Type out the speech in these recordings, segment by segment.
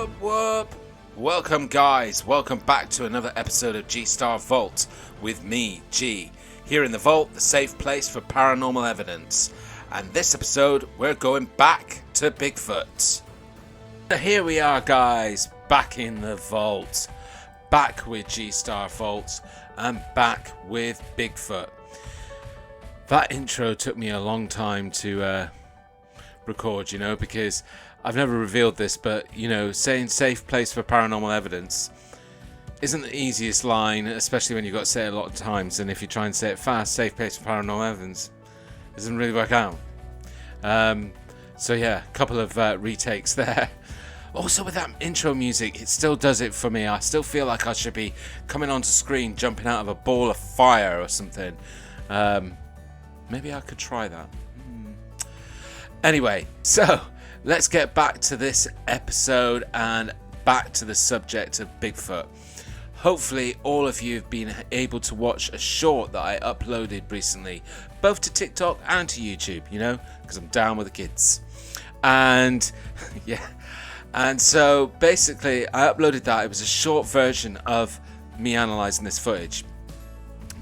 Whoop. Welcome guys, welcome back to another episode of G-Star Vault with me, G. Here in the vault, the safe place for paranormal evidence. And this episode, we're going back to Bigfoot. Here we are guys, back in the vault. Back with G-Star Vault and back with Bigfoot. That intro took me a long time to record, because I've never revealed this, but, saying safe place for paranormal evidence isn't the easiest line, especially when you've got to say it a lot of times, and if you try and say it fast, safe place for paranormal evidence, it doesn't really work out. So yeah, a couple of retakes there. Also with that intro music, it still does it for me. I still feel like I should be coming onto screen, jumping out of a ball of fire or something. Maybe I could try that. Anyway, so let's get back to this episode and back to the subject of Bigfoot. Hopefully all of you have been able to watch a short that I uploaded recently, both to TikTok and to YouTube, because I'm down with the kids. And yeah, and so basically I uploaded that. It was a short version of me analysing this footage.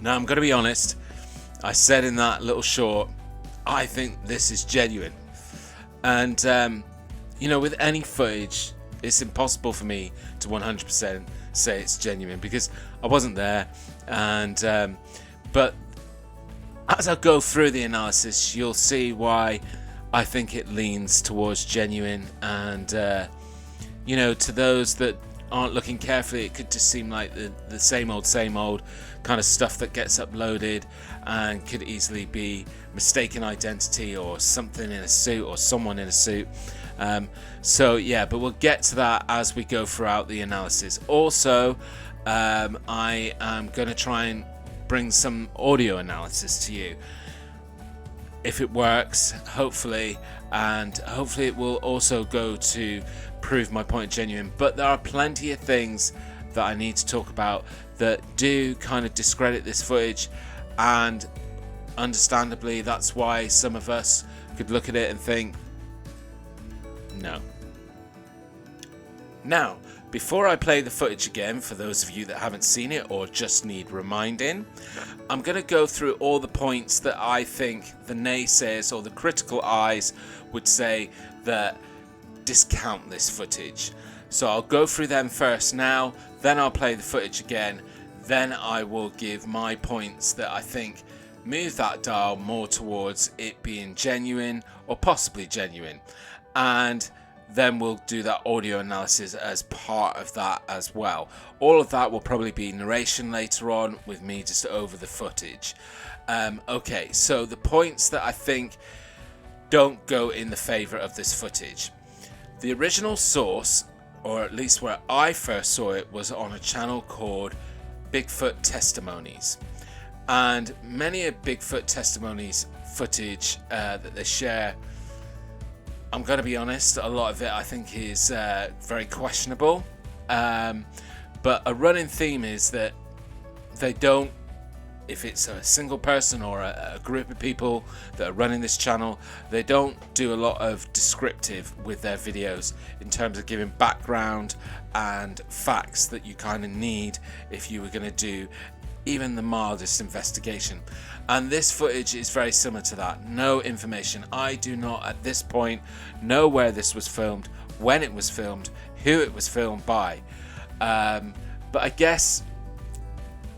Now I'm going to be honest, I said in that little short, I think this is genuine. And, with any footage, it's impossible for me to 100% say it's genuine because I wasn't there. And, but as I go through the analysis, you'll see why I think it leans towards genuine. And, to those that aren't looking carefully, it could just seem like the same old kind of stuff that gets uploaded and could easily be mistaken identity or something in a suit or someone in a suit. So yeah, but we'll get to that as we go throughout the analysis. Also, I am going to try and bring some audio analysis to you. If it works, hopefully, and hopefully it will also go to prove my point genuine. But there are plenty of things that I need to talk about that do kind of discredit this footage, and understandably that's why some of us could look at it and think no. Now, before I play the footage again, for those of you that haven't seen it or just need reminding, I'm going to go through all the points that I think the naysayers or the critical eyes would say that discount this footage. So I'll go through them first now, then I'll play the footage again, then I will give my points that I think move that dial more towards it being genuine or possibly genuine. And then we'll do that audio analysis as part of that as well. All of that will probably be narration later on with me just over the footage. Okay, so the points that I think don't go in the favour of this footage. The original source, or at least where I first saw it, was on a channel called Bigfoot Testimonies. And many of Bigfoot Testimonies footage that they share, I'm going to be honest, a lot of it I think is very questionable. But a running theme is that they don't, if it's a single person or a group of people that are running this channel, they don't do a lot of descriptive with their videos in terms of giving background and facts that you kind of need if you were going to do even the mildest investigation. And this footage is very similar to that. No information. I do not at this point know where this was filmed, when it was filmed, who it was filmed by. But I guess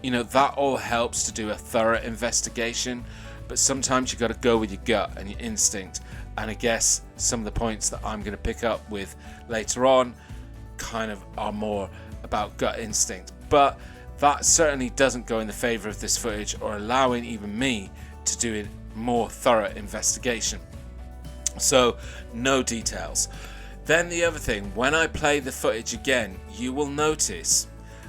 that all helps to do a thorough investigation, but sometimes you got to go with your gut and your instinct. And I guess some of the points that I'm going to pick up with later on kind of are more about gut instinct. But that certainly doesn't go in the favour of this footage or allowing even me to do a more thorough investigation. So no details. Then the other thing, when I play the footage again, you will notice,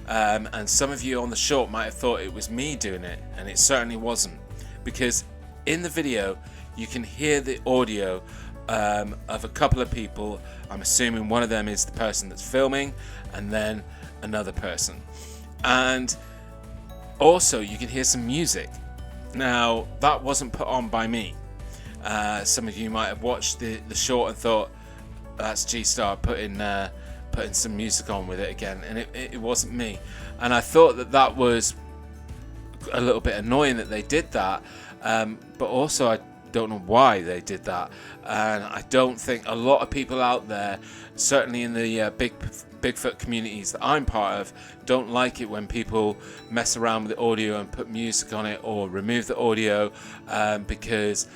and some of you on the short might have thought it was me doing it, and it certainly wasn't, because in the video you can hear the audio of a couple of people. I'm assuming one of them is the person that's filming and then another person, and also you can hear some music. Now that wasn't put on by me. Some of you might have watched the short and thought that's G-Star putting putting some music on with it again, and it wasn't me. And I thought that was a little bit annoying that they did that, but also I don't know why they did that, and I don't think a lot of people out there, certainly in the Bigfoot communities that I'm part of, don't like it when people mess around with the audio and put music on it or remove the audio, because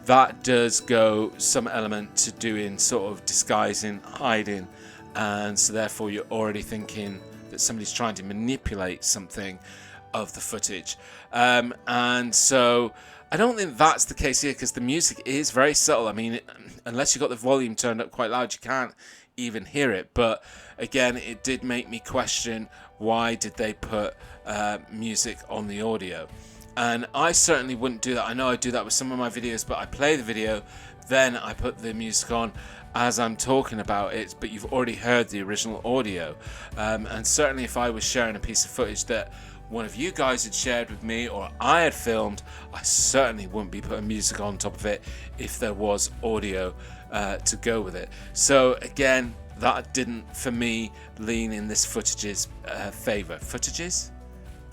that does go some element to doing sort of disguising, hiding, and so therefore you're already thinking that somebody's trying to manipulate something of the footage, and so I don't think that's the case here, because the music is very subtle. I mean, unless you got the volume turned up quite loud, you can't even hear it. But again, it did make me question, why did they put music on the audio? And I certainly wouldn't do that. I know I do that with some of my videos, but I play the video, then I put the music on as I'm talking about it, but you've already heard the original audio. And certainly if I was sharing a piece of footage that one of you guys had shared with me or I had filmed, I certainly wouldn't be putting music on top of it if there was audio to go with it. So again, that didn't, for me, lean in this footage's favour. Footages?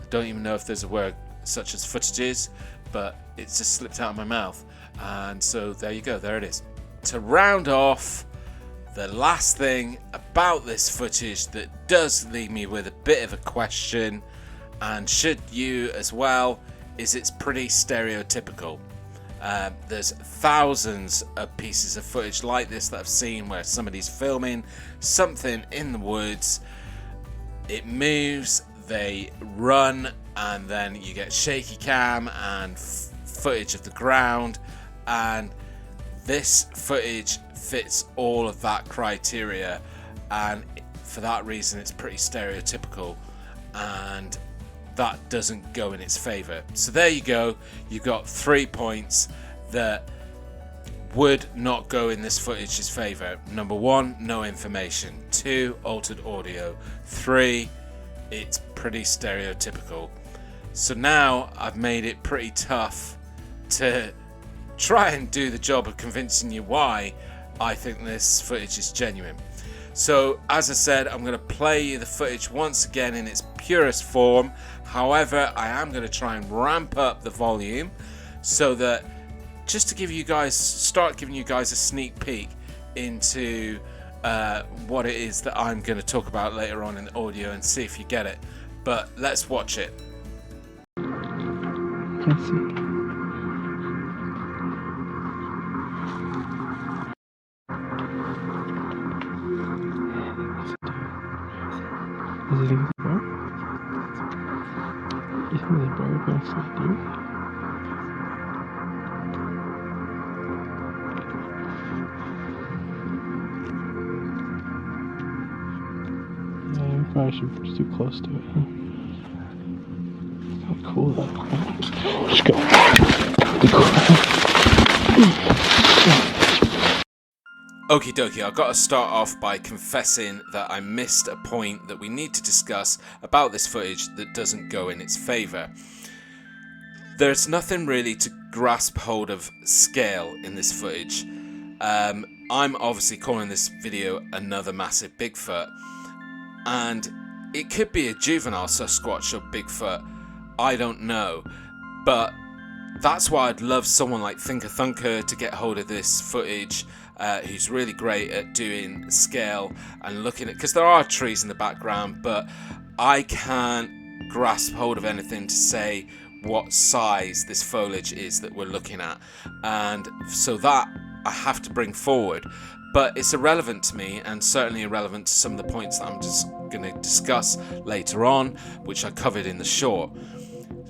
I don't even know if there's a word such as footages, but it's just slipped out of my mouth. And so there you go, there it is. To round off, the last thing about this footage that does leave me with a bit of a question, and should you as well, is it's pretty stereotypical. There's thousands of pieces of footage like this that I've seen where somebody's filming something in the woods, it moves, they run, and then you get shaky cam and footage of the ground, and this footage fits all of that criteria, and for that reason it's pretty stereotypical, and that doesn't go in its favor. So there you go, you've got 3 points that would not go in this footage's favor. Number 1, no information. 2, altered audio. 3, it's pretty stereotypical. So now I've made it pretty tough to try and do the job of convincing you why I think this footage is genuine. So as I said, I'm going to play you the footage once again in its purest form. However, I am going to try and ramp up the volume so that, just to give you guys, start giving you guys a sneak peek into what it is that I'm going to talk about later on in the audio, and see if you get it. But let's watch it. Can't see. Is it a bear? You think the bear can actually do it? Yeah, I probably should be too close to it. It's kind of cool though. Just go. Okie dokie, I've got to start off by confessing that I missed a point that we need to discuss about this footage that doesn't go in its favour. There's nothing really to grasp hold of scale in this footage. I'm obviously calling this video another massive Bigfoot, and it could be a juvenile Sasquatch or Bigfoot, I don't know, but that's why I'd love someone like Thinker Thunker to get hold of this footage, who's really great at doing scale and looking at, because there are trees in the background, but I can't grasp hold of anything to say what size this foliage is that we're looking at, and so that I have to bring forward. But it's irrelevant to me, and certainly irrelevant to some of the points that I'm just going to discuss later on, which I covered in the short.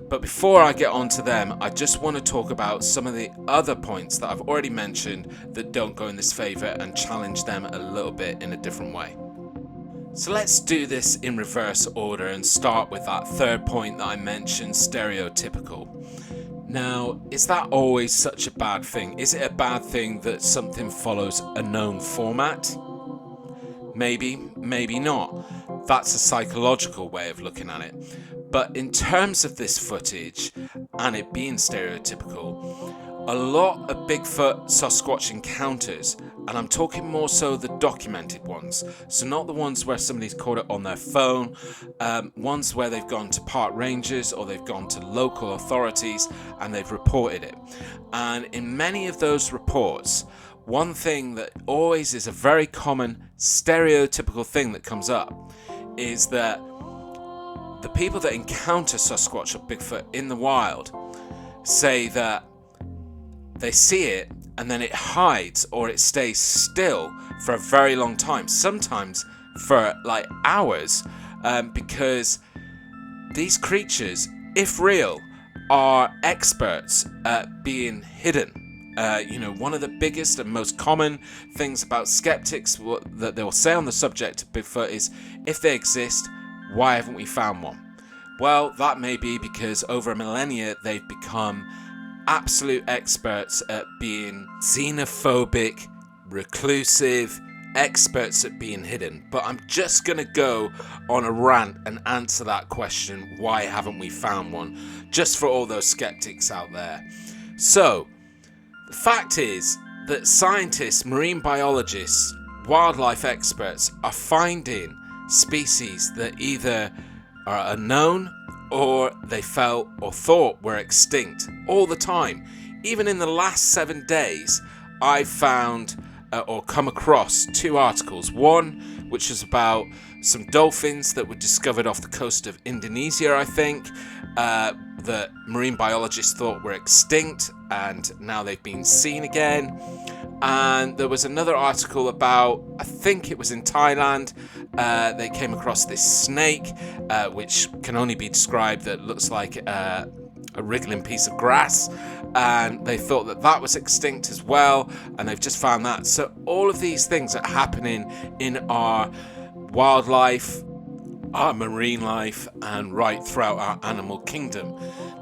But before I get on to them, I just want to talk about some of the other points that I've already mentioned that don't go in this favour, and challenge them a little bit in a different way. So let's do this in reverse order and start with that third point that I mentioned, stereotypical. Now, is that always such a bad thing? Is it a bad thing that something follows a known format? Maybe, maybe not. That's a psychological way of looking at it. But in terms of this footage, and it being stereotypical, a lot of Bigfoot Sasquatch encounters And I'm talking more so the documented ones. So not the ones where somebody's caught it on their phone, ones where they've gone to park rangers or they've gone to local authorities and they've reported it. And in many of those reports, one thing that always is a very common stereotypical thing that comes up is that the people that encounter Sasquatch or Bigfoot in the wild say that they see it and then it hides or it stays still for a very long time, sometimes for like hours, because these creatures, if real, are experts at being hidden. One of the biggest and most common things about skeptics that they'll say on the subject of Bigfoot is, if they exist, why haven't we found one? Well, that may be because over a millennia they've become absolute experts at being xenophobic, reclusive, experts at being hidden. But I'm just going to go on a rant and answer that question, why haven't we found one? Just for all those skeptics out there. So, the fact is that scientists, marine biologists, wildlife experts are finding species that either are unknown or they felt or thought were extinct all the time. Even in the last 7 days, I found or come across 2 articles. One, which was about some dolphins that were discovered off the coast of Indonesia, I think, that marine biologists thought were extinct, and now they've been seen again. And there was another article about, I think it was in Thailand, they came across this snake, which can only be described that looks like a wriggling piece of grass, and they thought that that was extinct as well, and they've just found that. So all of these things are happening in our wildlife, our marine life, and right throughout our animal kingdom.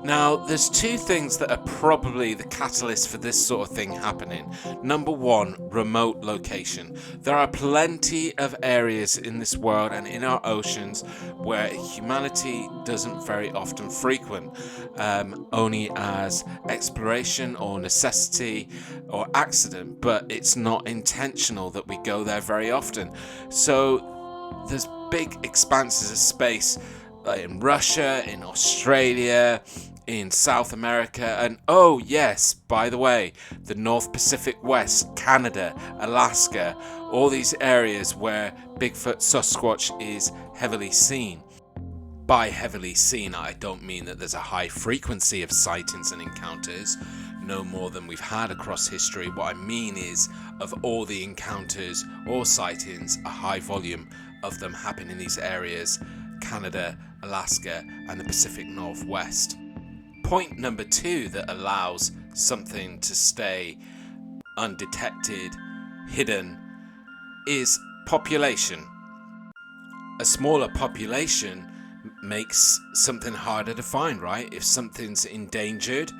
Now, there's 2 things that are probably the catalyst for this sort of thing happening. Number 1, remote location. There are plenty of areas in this world and in our oceans where humanity doesn't very often frequent, only as exploration or necessity or accident, but it's not intentional that we go there very often. So there's big expanses of space in Russia, in Australia, in South America, and oh yes, by the way, the North Pacific West, Canada, Alaska, all these areas where Bigfoot Sasquatch is heavily seen. By heavily seen, I don't mean that there's a high frequency of sightings and encounters, no more than we've had across history. What I mean is, of all the encounters or sightings, a high volume of them happen in these areas, Canada, Alaska, and the Pacific Northwest. Point number 2 that allows something to stay undetected, hidden, is population. A smaller population makes something harder to find, right? If something's endangered,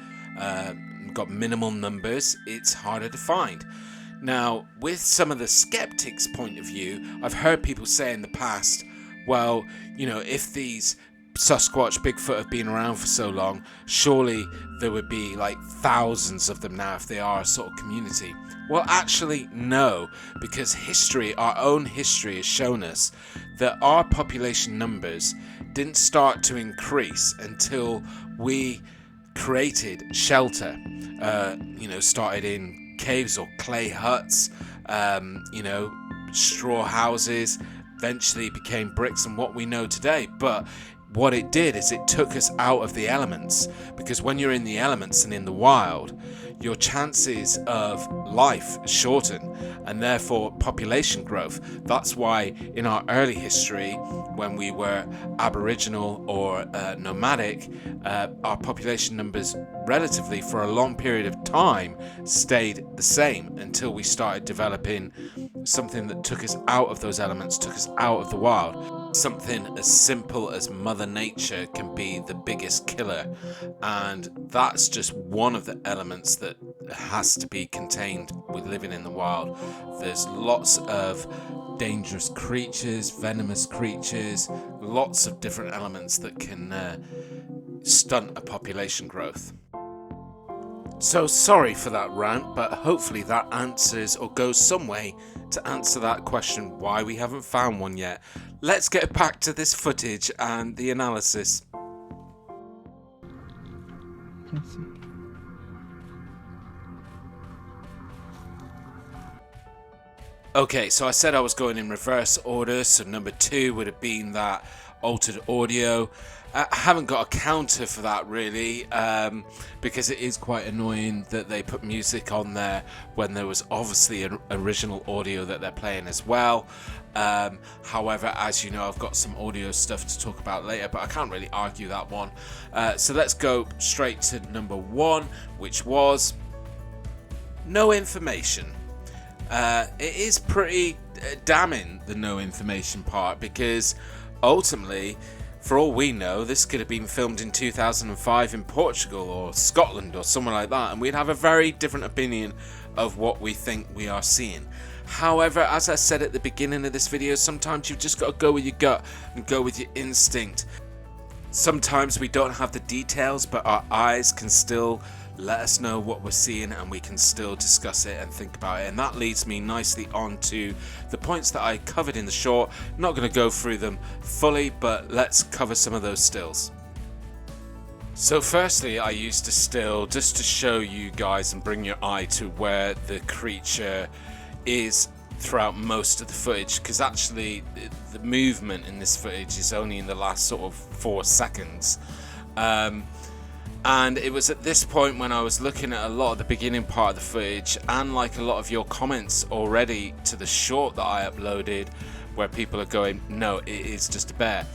got minimal numbers, it's harder to find. Now, with some of the skeptics' point of view, I've heard people say in the past, well, if these Sasquatch, Bigfoot have been around for so long, surely there would be like thousands of them now if they are a sort of community. Well, actually, no, because history, our own history, has shown us that our population numbers didn't start to increase until we created shelter. Started in caves or clay huts, straw houses, eventually became bricks and what we know today. But what it did is it took us out of the elements, because when you're in the elements and in the wild, your chances of life shorten, and therefore population growth. That's why in our early history, when we were aboriginal or nomadic, our population numbers relatively for a long period of time stayed the same until we started developing something that took us out of those elements, took us out of the wild. Something as simple as Mother Nature can be the biggest killer, and that's just one of the elements that has to be contained with living in the wild. There's lots of dangerous creatures, venomous creatures, lots of different elements that can stunt a population growth. So sorry for that rant, but hopefully that answers or goes some way to answer that question why we haven't found one yet. Let's get back to this footage and the analysis. Can't see. Okay, so I said I was going in reverse order, so number 2 would have been that altered audio. I haven't got a counter for that really, because it is quite annoying that they put music on there when there was obviously an original audio that they're playing as well. However, as you know, I've got some audio stuff to talk about later, but I can't really argue that one. So let's go straight to number 1, which was no information. It is pretty damning, the no information part, because ultimately, for all we know, this could have been filmed in 2005 in Portugal or Scotland or somewhere like that, and we'd have a very different opinion of what we think we are seeing. However, as I said at the beginning of this video, sometimes you've just got to go with your gut and go with your instinct. Sometimes we don't have the details, but our eyes can still let us know what we're seeing, and we can still discuss it and think about it. And that leads me nicely on to the points that I covered in the short. I'm not going to go through them fully, but let's cover some of those stills. So firstly, I used a still just to show you guys and bring your eye to where the creature is throughout most of the footage, because actually the movement in this footage is only in the last sort of 4 seconds. And it was at this point when I was looking at a lot of the beginning part of the footage, and like a lot of your comments already to the short that I uploaded, where people are going, no, it is just a bear.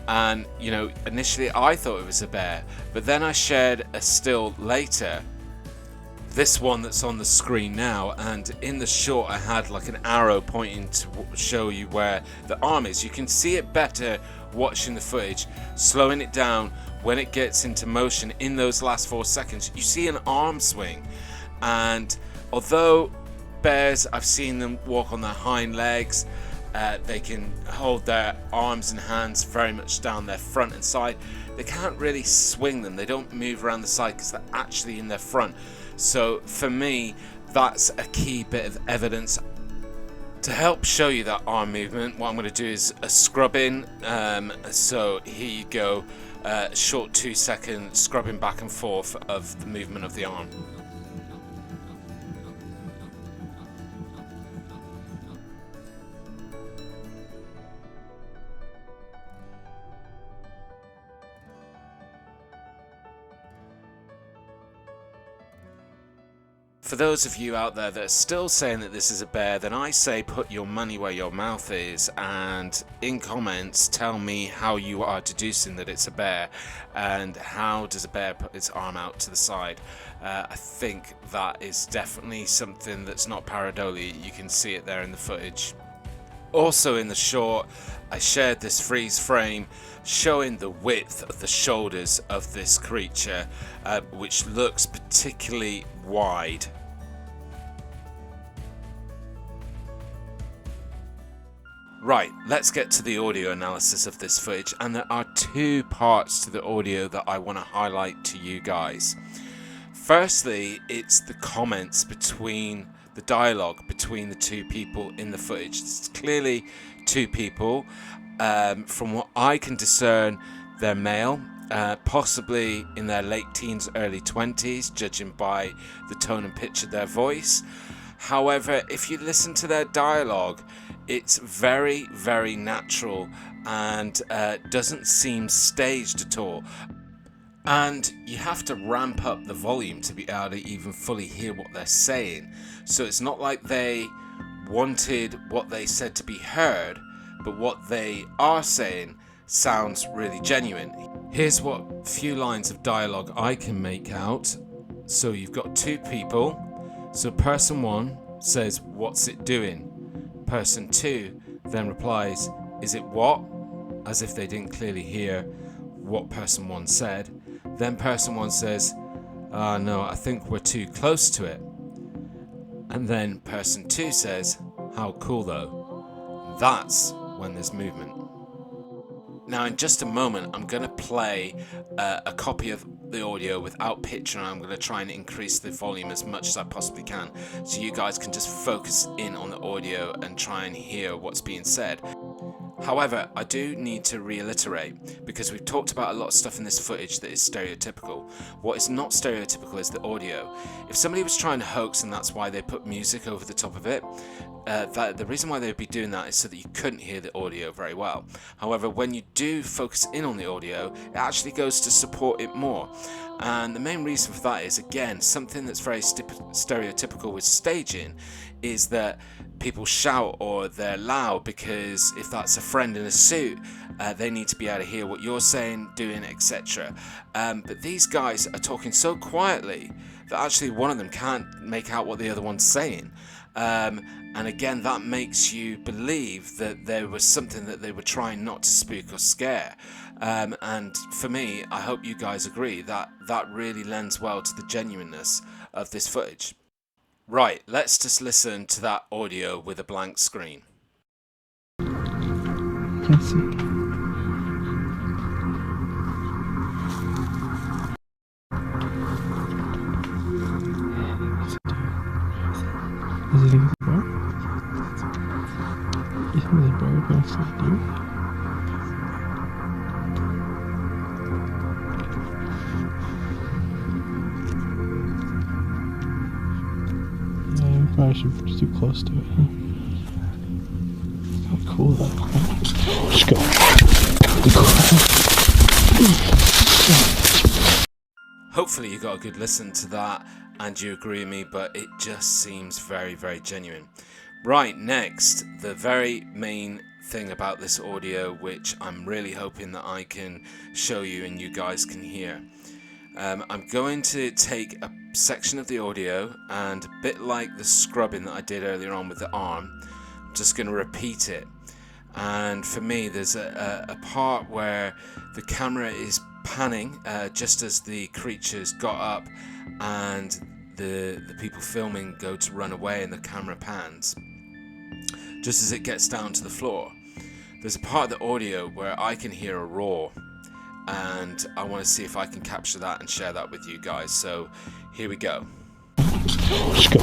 And you know, initially I thought it was a bear, but then I shared a still later, this one that's on the screen now, and in the short I had like an arrow pointing to show you where the arm is. You can see it better watching the footage, slowing it down. When it gets into motion in those last 4 seconds, you see an arm swing. And although bears, I've seen them walk on their hind legs, they can hold their arms and hands very much down their front and side. They can't really swing them. They don't move around the side because they're actually in their front. So for me, that's a key bit of evidence. To help show you that arm movement, what I'm going to do is a scrubbing. So here you go. Short 2 second scrubbing back and forth of the movement of the arm. For those of you out there that are still saying that this is a bear, then I say put your money where your mouth is, and in comments tell me how you are deducing that it's a bear, and how does a bear put its arm out to the side. I think that is definitely something that's not pareidolia. You can see it there in the footage. Also in the short, I shared this freeze frame showing the width of the shoulders of this creature, which looks particularly wide. Right, let's get to the audio analysis of this footage, and there are 2 parts to the audio that I want to highlight to you guys. Firstly, it's the comments between the dialogue between the 2 people in the footage. It's clearly 2 people. From what I can discern, they're male, possibly in their late teens, early 20s, judging by the tone and pitch of their voice. However, if you listen to their dialogue, it's very, very natural and doesn't seem staged at all. And you have to ramp up the volume to be able to even fully hear what they're saying. So it's not like they wanted what they said to be heard, but what they are saying sounds really genuine. Here's what few lines of dialogue I can make out. So you've got 2 people. So person 1 says, "What's it doing?" Person 2 then replies, "Is it what?" as if they didn't clearly hear what person 1 said. Then person 1 says, "No, I think we're too close to it." And then person 2 says, "How cool though." That's when there's movement. Now in just a moment I'm going to play a copy of the audio without picture, and I'm going to try and increase the volume as much as I possibly can, so you guys can just focus in on the audio and try and hear what's being said. However, I do need to reiterate, because we've talked about a lot of stuff in this footage that is stereotypical. What is not stereotypical is the audio. If somebody was trying to hoax and that's why they put music over the top of it, the reason why they would be doing that is so that you couldn't hear the audio very well. However, when you do focus in on the audio, it actually goes to support it more. And the main reason for that is, again, something that's very stereotypical with staging is that people shout or they're loud, because if that's a friend in a suit, they need to be able to hear what you're saying, doing, etc. But these guys are talking so quietly that actually one of them can't make out what the other one's saying. And again, that makes you believe that there was something that they were trying not to spook or scare. And for me, I hope you guys agree that that really lends well to the genuineness of this footage. Right, let's just listen to that audio with a blank screen. Can't see. Is it a bear? You think there's a bear next to the deer? Yeah, we probably should be too close to it. How cool that is. Just go. Hopefully you got a good listen to that and you agree with me, but it just seems very, very genuine. Right, next, the very main thing about this audio, which I'm really hoping that I can show you and you guys can hear. I'm going to take a section of the audio, and a bit like the scrubbing that I did earlier on with the arm, I'm just going to repeat it. And for me, there's a part where the camera is panning just as the creatures got up and the people filming go to run away, and the camera pans just as it gets down to the floor. There's a part of the audio where I can hear a roar, and I want to see if I can capture that and share that with you guys. So here we go. Just go. Just go.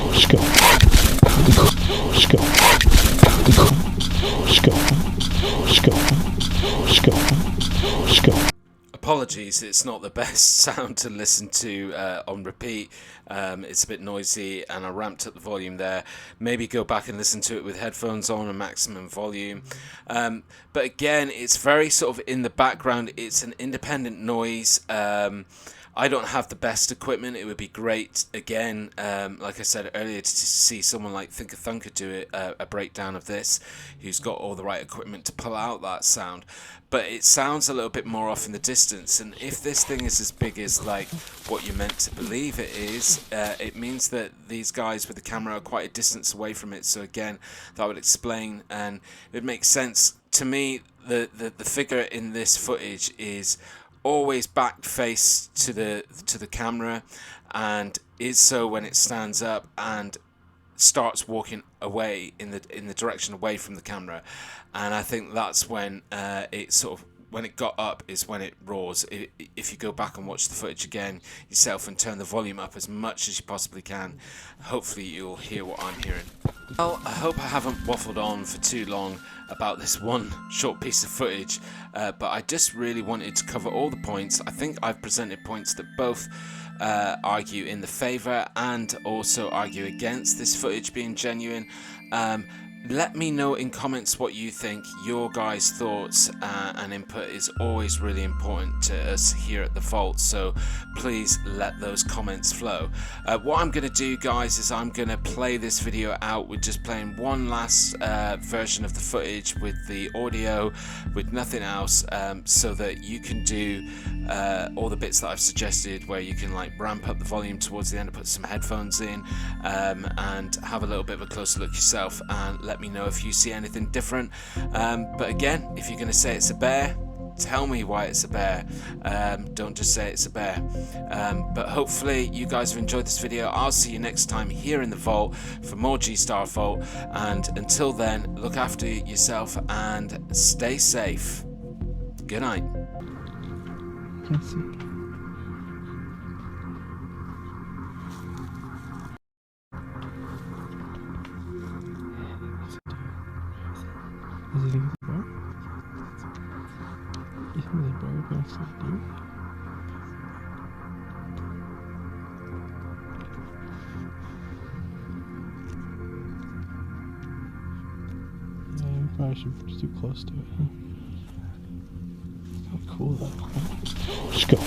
Just go. Just go. Just go. Just go. Just go. Apologies, it's not the best sound to listen to on repeat. It's a bit noisy and I ramped up the volume there. Maybe go back and listen to it with headphones on and maximum volume. But again, it's very sort of in the background. It's an independent noise. I don't have the best equipment. It would be great, again, like I said earlier, to see someone like Think a Thunker do a breakdown of this, who's got all the right equipment to pull out that sound. But it sounds a little bit more off in the distance, and if this thing is as big as like what you're meant to believe it is, it means that these guys with the camera are quite a distance away from it. So again, that would explain, and it makes sense to me. The figure in this footage is always back face to the camera, and is so when it stands up and starts walking away in the direction away from the camera. And I think that's when it sort of, when it got up is when it roars. If you go back and watch the footage again yourself and turn the volume up as much as you possibly can, hopefully you'll hear what I'm hearing. Well, I hope I haven't waffled on for too long about this one short piece of footage, but I just really wanted to cover all the points. I think I've presented points that both argue in the favour and also argue against this footage being genuine. Let me know in comments what you think. Your guys' thoughts and input is always really important to us here at The Vault, so please let those comments flow. What I'm going to do, guys, is I'm going to play this video out with just playing one last version of the footage with the audio, with nothing else, so that you can do all the bits that I've suggested, where you can like ramp up the volume towards the end and put some headphones in, and have a little bit of a closer look yourself, and let me know if you see anything different. But again, if you're going to say it's a bear, tell me why it's a bear. Don't just say it's a bear. But hopefully you guys have enjoyed this video. I'll see you next time here in the Vault for more G-Star Vault, and until then, look after yourself and stay safe. Good night. can't see. Does he think it's a bear? You think there's a bear next to the deer? Yeah, we probably should just too close to it, huh? It's kind of cool though. Let's go.